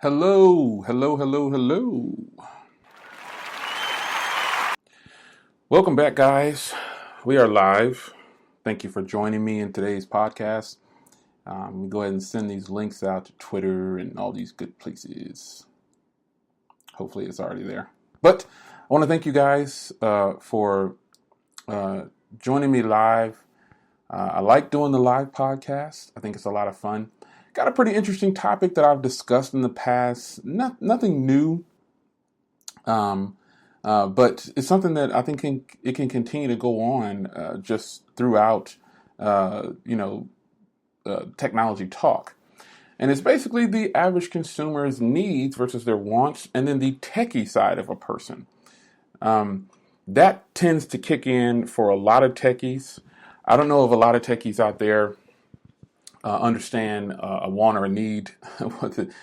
Hello, hello, hello, hello. Welcome back, guys. We are live. Thank you for joining me in today's podcast. We go ahead and send these links out to Twitter and all these good places. Hopefully it's already there. But I want to thank you guys for joining me live. I like doing the live podcast. I think it's a lot of fun. Got a pretty interesting topic that I've discussed in the past. Nothing new, but it's something that I think it can continue to go on just throughout, technology talk. And it's basically the average consumer's needs versus their wants, and then the techie side of a person. That tends to kick in for a lot of techies. I don't know if a lot of techies out there understand a want or a need.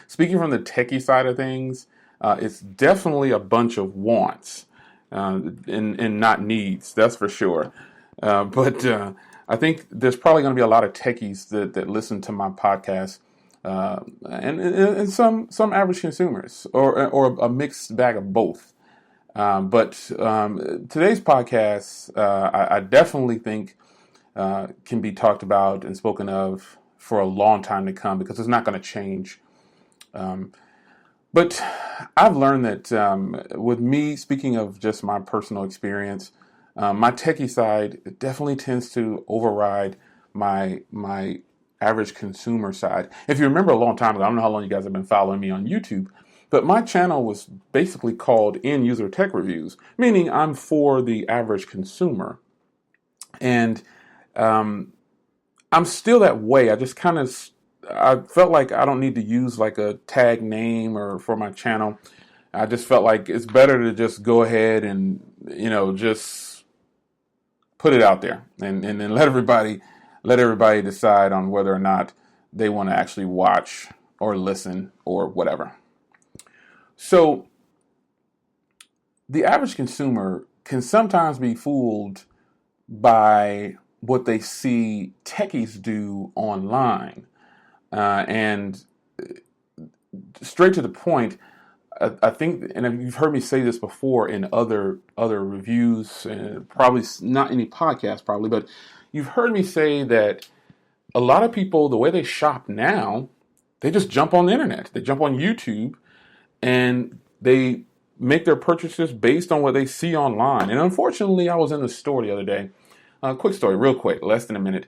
Speaking from the techie side of things, it's definitely a bunch of wants and not needs, that's for sure. But I think there's probably going to be a lot of techies that listen to my podcast and some average consumers or a mixed bag of both. But today's podcast, I definitely think can be talked about and spoken of for a long time to come because it's not going to change. But I've learned that with me, speaking of just my personal experience, my techie side definitely tends to override my average consumer side. If you remember a long time ago, I don't know how long you guys have been following me on YouTube, but my channel was basically called End User Tech Reviews, meaning I'm for the average consumer. And I'm still that way. I felt like I don't need to use like a tag name or for my channel. I just felt like it's better to just go ahead and, just put it out there and then let everybody decide on whether or not they want to actually watch or listen or whatever. So the average consumer can sometimes be fooled by what they see techies do online. And straight to the point, I think, and you've heard me say this before in other reviews, probably not any podcast, probably, but you've heard me say that a lot of people, the way they shop now, they just jump on the internet. They jump on YouTube and they make their purchases based on what they see online. And unfortunately, I was in the store the other day. Quick story, real quick, less than a minute.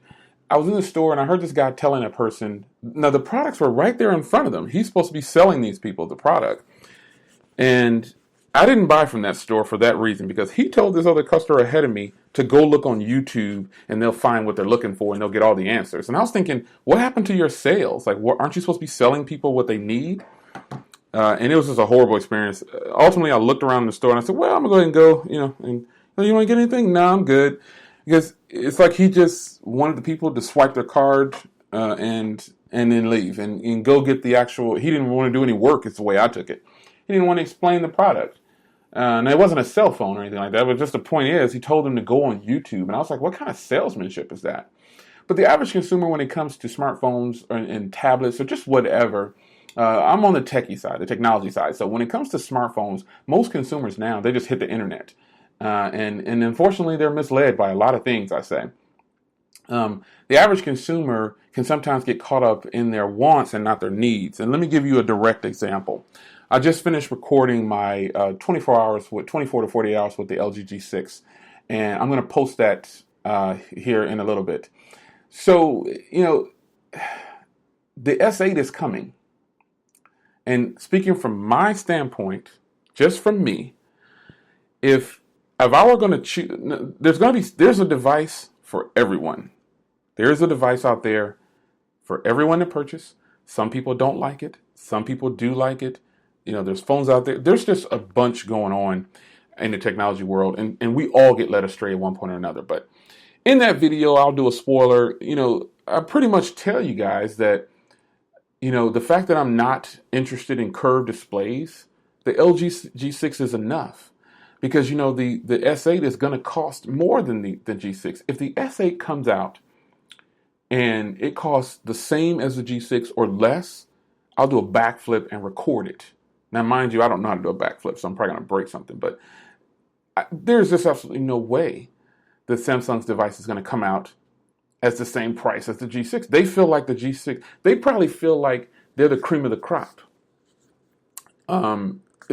I was in the store and I heard this guy telling a person, now the products were right there in front of them. He's supposed to be selling these people the product. And I didn't buy from that store for that reason because he told this other customer ahead of me to go look on YouTube and they'll find what they're looking for and they'll get all the answers. And I was thinking, what happened to your sales? Like, aren't you supposed to be selling people what they need? And it was just a horrible experience. Ultimately, I looked around the store and I said, well, I'm going to go and you want to get anything? No, I'm good. Because it's like he just wanted the people to swipe their card and then leave and go get the actual. He didn't want to do any work. It's the way I took it. He didn't want to explain the product. And it wasn't a cell phone or anything like that. But just the point is, he told them to go on YouTube. And I was like, what kind of salesmanship is that? But the average consumer, when it comes to smartphones and tablets or just whatever, I'm on the techie side, the technology side. So when it comes to smartphones, most consumers now, they just hit the internet. And unfortunately, they're misled by a lot of things, I say. The average consumer can sometimes get caught up in their wants and not their needs. And let me give you a direct example. I just finished recording my 24 to 48 hours with the LG G6. And I'm going to post that here in a little bit. So, the S8 is coming. And speaking from my standpoint, just from me, if I were going to choose, there's a device for everyone. There's a device out there for everyone to purchase. Some people don't like it. Some people do like it. There's phones out there. There's just a bunch going on in the technology world, and we all get led astray at one point or another. But in that video, I'll do a spoiler. I pretty much tell you guys that, the fact that I'm not interested in curved displays, the LG G6 is enough. Because, the S8 is going to cost more than the G6. If the S8 comes out and it costs the same as the G6 or less, I'll do a backflip and record it. Now, mind you, I don't know how to do a backflip, so I'm probably going to break something. But there's just absolutely no way that Samsung's device is going to come out as the same price as the G6. They feel like the G6, they probably feel like they're the cream of the crop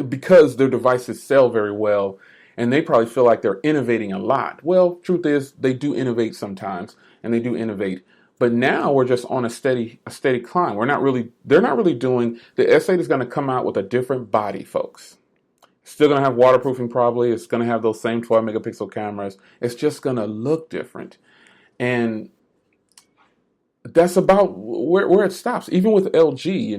because their devices sell very well, and they probably feel like they're innovating a lot. Well, truth is, they do innovate sometimes, and they do innovate. But now we're just on a steady climb. They're not really doing, the S8 is going to come out with a different body, folks. Still going to have waterproofing probably. It's going to have those same 12 megapixel cameras. It's just going to look different. And that's about where it stops. Even with LG,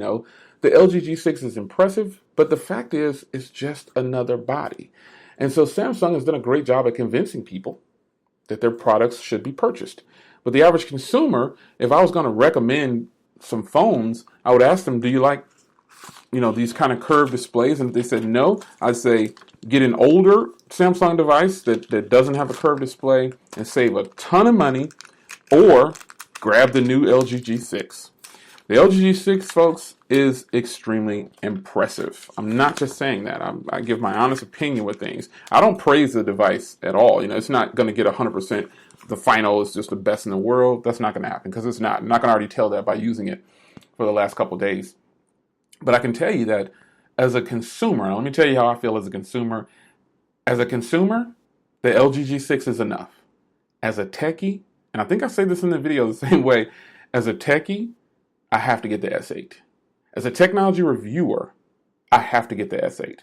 the LG G6 is impressive, but the fact is, it's just another body. And so Samsung has done a great job at convincing people that their products should be purchased. But the average consumer, if I was going to recommend some phones, I would ask them, do you like, these kind of curved displays? And if they said no, I'd say get an older Samsung device that doesn't have a curved display and save a ton of money, or grab the new LG G6. The LG G6, folks, is extremely impressive. I'm not just saying that. I give my honest opinion with things. I don't praise the device at all. It's not going to get 100%. The final is just the best in the world. That's not going to happen because it's not. I'm not going to already tell that by using it for the last couple of days. But I can tell you that as a consumer, let me tell you how I feel as a consumer. As a consumer, the LG G6 is enough. As a techie, and I think I say this in the video the same way, as a techie, I have to get the S8. As a technology reviewer, I have to get the S8.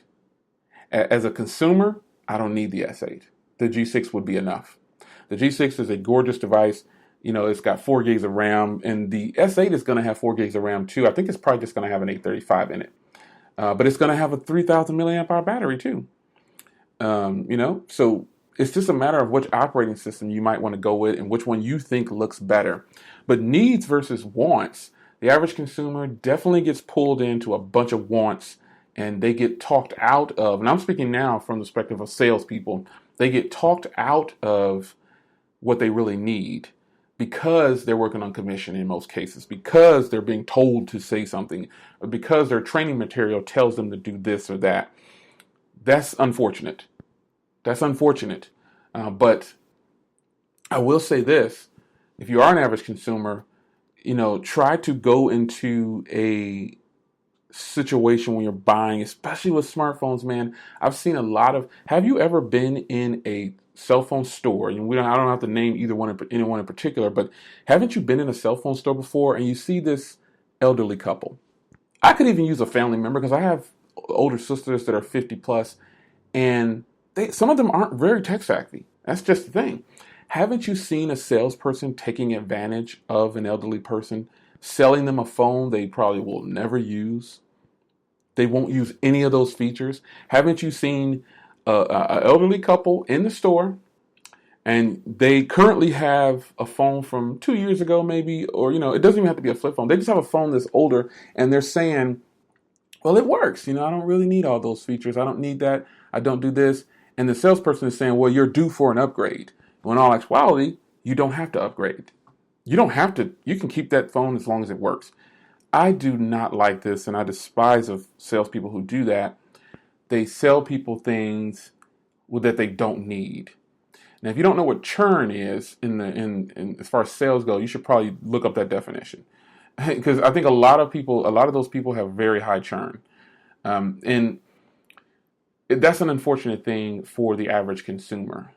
As a consumer, I don't need the S8. The G6 would be enough. The G6 is a gorgeous device. It's got 4 gigs of RAM, and the S8 is going to have 4 gigs of RAM too. I think it's probably just going to have an 835 in it. But it's going to have a 3,000 milliamp hour battery too. So it's just a matter of which operating system you might want to go with and which one you think looks better. But needs versus wants, the average consumer definitely gets pulled into a bunch of wants, and they get talked out of, and I'm speaking now from the perspective of salespeople, they get talked out of what they really need because they're working on commission in most cases, because they're being told to say something, or because their training material tells them to do this or that. That's unfortunate. But I will say this, if you are an average consumer, try to go into a situation when you're buying, especially with smartphones, man. I've seen have you ever been in a cell phone store? And I don't have to name anyone in particular, but haven't you been in a cell phone store before and you see this elderly couple? I could even use a family member because I have older sisters that are 50 plus, and some of them aren't very tech savvy. That's just the thing. Haven't you seen a salesperson taking advantage of an elderly person, selling them a phone they probably will never use? They won't use any of those features. Haven't you seen an elderly couple in the store, and they currently have a phone from 2 years ago maybe, or, it doesn't even have to be a flip phone. They just have a phone that's older, and they're saying, well, it works. I don't really need all those features. I don't need that. I don't do this. And the salesperson is saying, well, you're due for an upgrade. When in all actuality, you don't have to upgrade. You don't have to. You can keep that phone as long as it works. I do not like this, and I despise of salespeople who do that. They sell people things that they don't need. Now, if you don't know what churn is in as far as sales go, you should probably look up that definition, because I think a lot of those people have very high churn, and that's an unfortunate thing for the average consumer.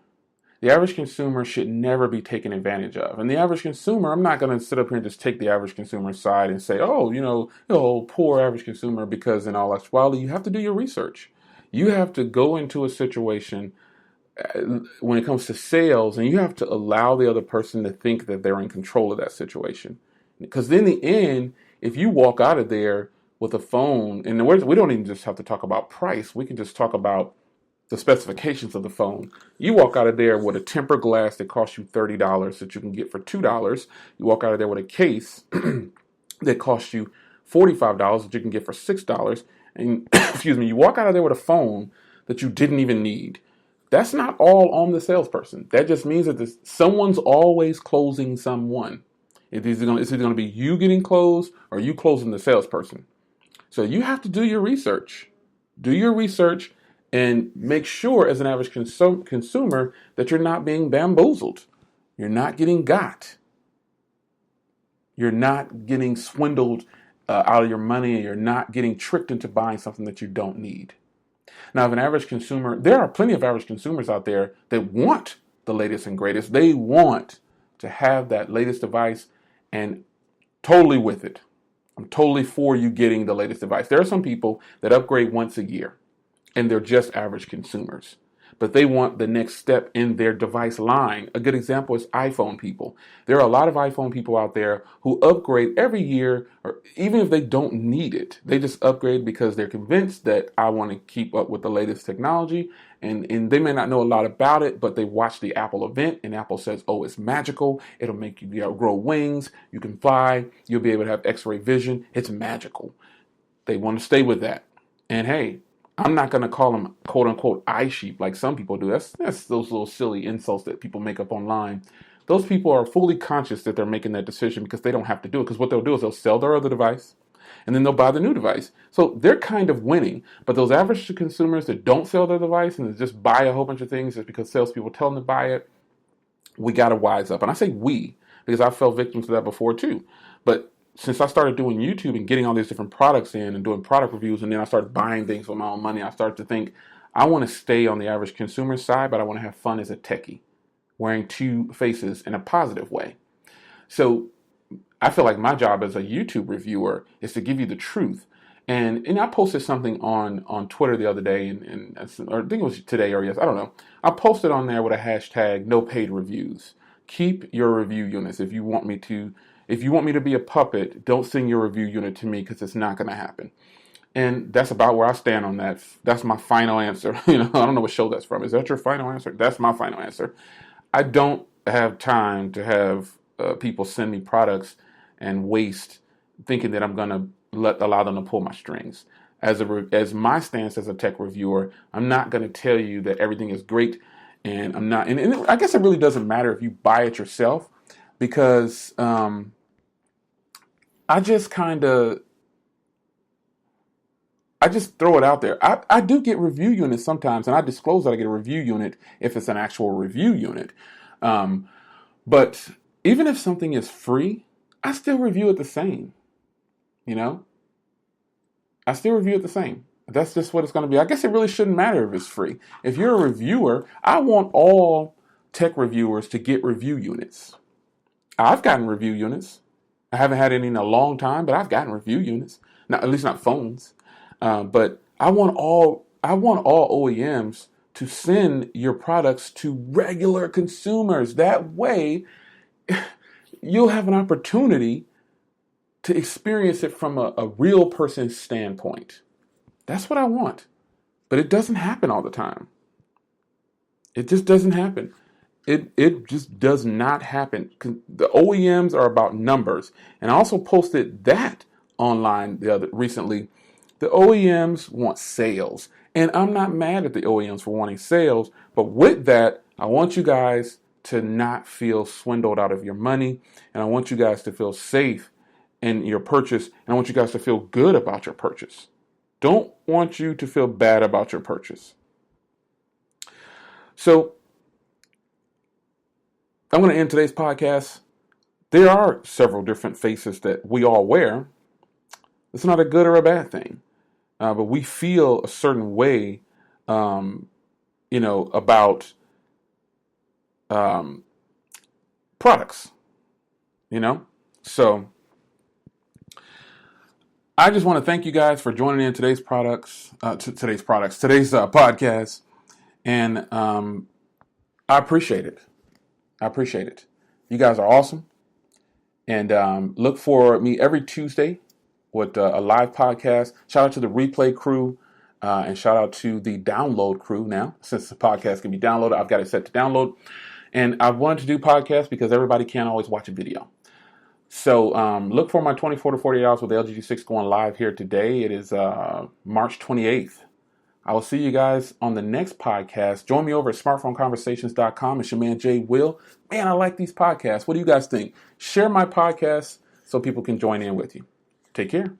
The average consumer should never be taken advantage of. And the average consumer, I'm not going to sit up here and just take the average consumer's side and say, poor average consumer, because in all actuality, you have to do your research. You have to go into a situation when it comes to sales, and you have to allow the other person to think that they're in control of that situation. Because in the end, if you walk out of there with a phone, and we don't even just have to talk about price, we can just talk about the specifications of the phone. You walk out of there with a tempered glass that costs you $30 that you can get for $2. You walk out of there with a case that costs you $45 that you can get for $6. And you walk out of there with a phone that you didn't even need. That's not all on the salesperson. That just means that someone's always closing someone. It's either going to be you getting closed or you closing the salesperson. So you have to do your research. Do your research and make sure as an average consumer that you're not being bamboozled. You're not getting got. You're not getting swindled out of your money, and you're not getting tricked into buying something that you don't need. Now, if an average consumer, there are plenty of average consumers out there that want the latest and greatest. They want to have that latest device and totally with it. I'm totally for you getting the latest device. There are some people that upgrade once a year and they're just average consumers, but they want the next step in their device line. A good example is iPhone people. There are a lot of iPhone people out there who upgrade every year, or even if they don't need it, they just upgrade because they're convinced that I want to keep up with the latest technology. And they may not know a lot about it, but they watch the Apple event and Apple says, oh, it's magical. It'll make you grow wings. You can fly. You'll be able to have X-ray vision. It's magical. They want to stay with that. And hey, I'm not going to call them quote unquote eye sheep like some people do. That's those little silly insults that people make up online. Those people are fully conscious that they're making that decision because they don't have to do it. Because what they'll do is they'll sell their other device and then they'll buy the new device. So they're kind of winning. But those average consumers that don't sell their device and just buy a whole bunch of things just because salespeople tell them to buy it, we got to wise up. And I say we because I fell victim to that before too. But since I started doing YouTube and getting all these different products in and doing product reviews, and then I started buying things with my own money, I started to think, I want to stay on the average consumer side, but I want to have fun as a techie, wearing two faces in a positive way. So I feel like my job as a YouTube reviewer is to give you the truth. And I posted something on Twitter the other day, or I think it was today or yes, I don't know. I posted on there with a hashtag, no paid reviews. Keep your review units if you want me to. If you want me to be a puppet, don't send your review unit to me because it's not going to happen. And that's about where I stand on that. That's my final answer. I don't know what show that's from. Is that your final answer? That's my final answer. I don't have time to have people send me products and waste thinking that I'm going to allow them to pull my strings. As my stance as a tech reviewer, I'm not going to tell you that everything is great, and I'm not. And I guess it really doesn't matter if you buy it yourself, because I just throw it out there. I do get review units sometimes, and I disclose that I get a review unit if it's an actual review unit. But even if something is free, I still review it the same. I still review it the same. That's just what it's going to be. I guess it really shouldn't matter if it's free. If you're a reviewer, I want all tech reviewers to get review units. I've gotten review units. I haven't had any in a long time, but I've gotten review units. Not, at least not phones. But I want all OEMs to send your products to regular consumers. That way, you'll have an opportunity to experience it from a real person's standpoint. That's what I want. But it doesn't happen all the time. It just doesn't happen. It just does not happen. The OEMs are about numbers. And I also posted that online recently. The OEMs want sales. And I'm not mad at the OEMs for wanting sales. But with that, I want you guys to not feel swindled out of your money. And I want you guys to feel safe in your purchase. And I want you guys to feel good about your purchase. Don't want you to feel bad about your purchase. So I'm going to end today's podcast. There are several different faces that we all wear. It's not a good or a bad thing. But we feel a certain way, about products, So I just want to thank you guys for joining in today's podcast. And I appreciate it. You guys are awesome. And look for me every Tuesday with a live podcast. Shout out to the replay crew and shout out to the download crew now. Since the podcast can be downloaded, I've got it set to download. And I wanted to do podcasts because everybody can't always watch a video. So look for my 24 to 48 hours with the LG6 going live here today. It is March 28th. I will see you guys on the next podcast. Join me over at smartphoneconversations.com. It's your man, Jay Will. Man, I like these podcasts. What do you guys think? Share my podcast so people can join in with you. Take care.